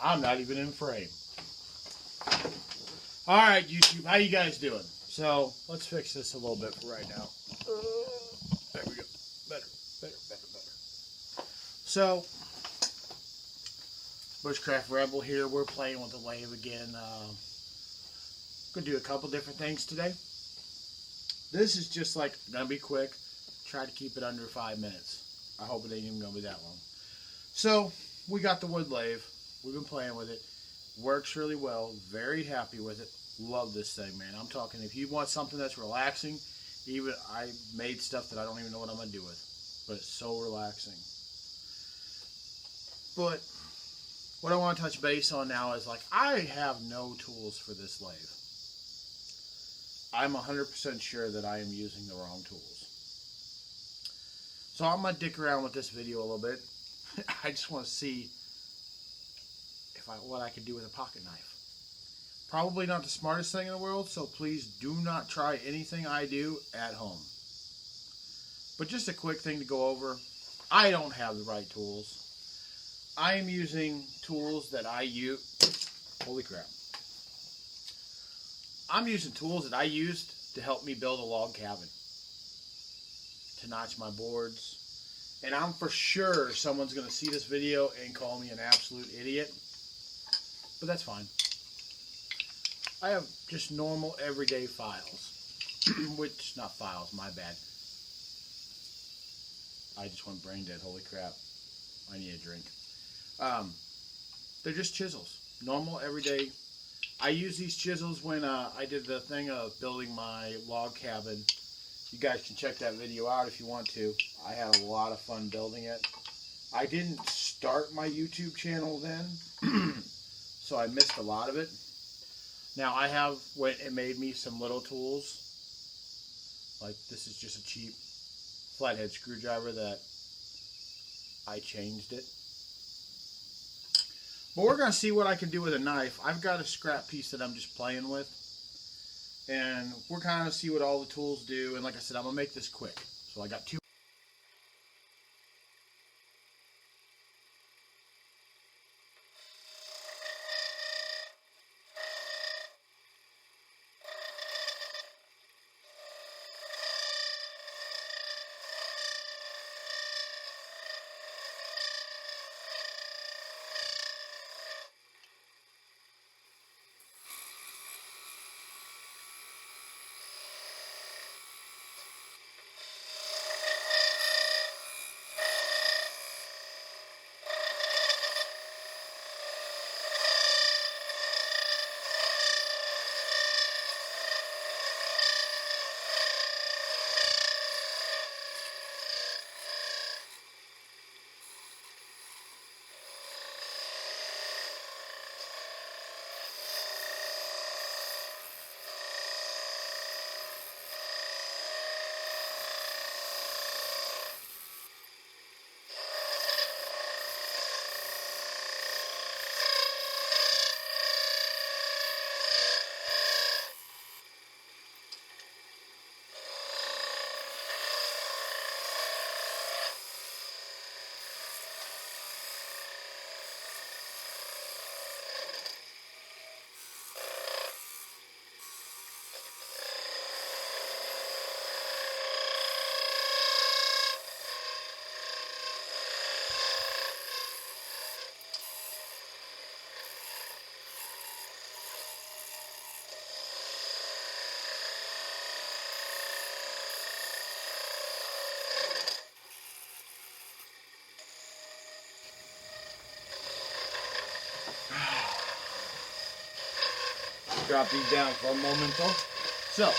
I'm not even in frame. Alright, YouTube, how you guys doing? So, let's fix this a little bit for right now. There we go. Better. So, Bushcraft Rebel here. We're playing with the lathe again. Going to do a couple different things today. This is just like, going to be quick. Try to keep it under 5 minutes. I hope it ain't even going to be that long. So, we got the wood lathe. We've been playing with it. Works really well. Very happy with it. Love this thing, man. I'm talking, if you want something that's relaxing, even I made stuff that I don't even know what I'm going to do with. But it's so relaxing. But what I want to touch base on now is, like, I have no tools for this lathe. I'm 100% sure that I am using the wrong tools. So I'm going to dick around with this video a little bit. I just want to see what I can do with a pocket knife. Probably not the smartest thing in the world, so please do not try anything I do at home. But just a quick thing to go over. I don't have the right tools. I am using tools that I use. Holy crap. I'm using tools that I used to help me build a log cabin. To notch my boards. And I'm for sure someone's going to see this video and call me an absolute idiot. But that's fine. I have just normal everyday files. Which, not files, my bad. I just went brain dead, holy crap. I need a drink. They're just chisels. Normal, everyday. I use these chisels when I did the thing of building my log cabin. You guys can check that video out if you want to. I had a lot of fun building it. I didn't start my YouTube channel then, so I missed a lot of it. Now I went and made me some little tools. Like, this is just a cheap flathead screwdriver that I changed it. But we're going to see what I can do with a knife. I've got a scrap piece that I'm just playing with. And we're kind of see what all the tools do. And like I said, I'm going to make this quick. So I got two. Drop these down for a moment. So,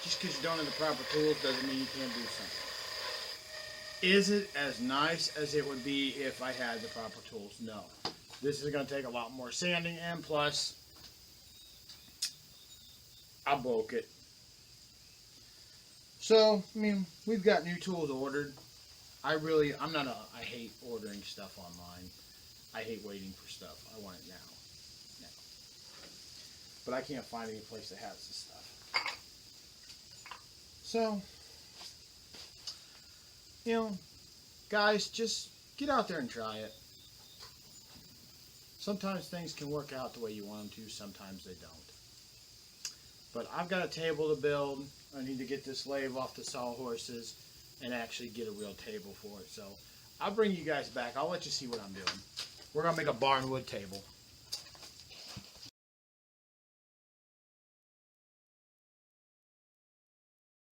just because you don't have the proper tools doesn't mean you can't do something. Is it as nice as it would be if I had the proper tools? No. This is going to take a lot more sanding, and plus, I broke it. So, I mean, we've got new tools ordered. I hate ordering stuff online. I hate waiting for stuff. I want it now. But I can't find any place that has this stuff. So, you know, guys, just get out there and try it. Sometimes things can work out the way you want them to, sometimes they don't. But I've got a table to build. I need to get this lathe off the sawhorses and actually get a real table for it. So I'll bring you guys back. I'll let you see what I'm doing. We're going to make a barn wood table.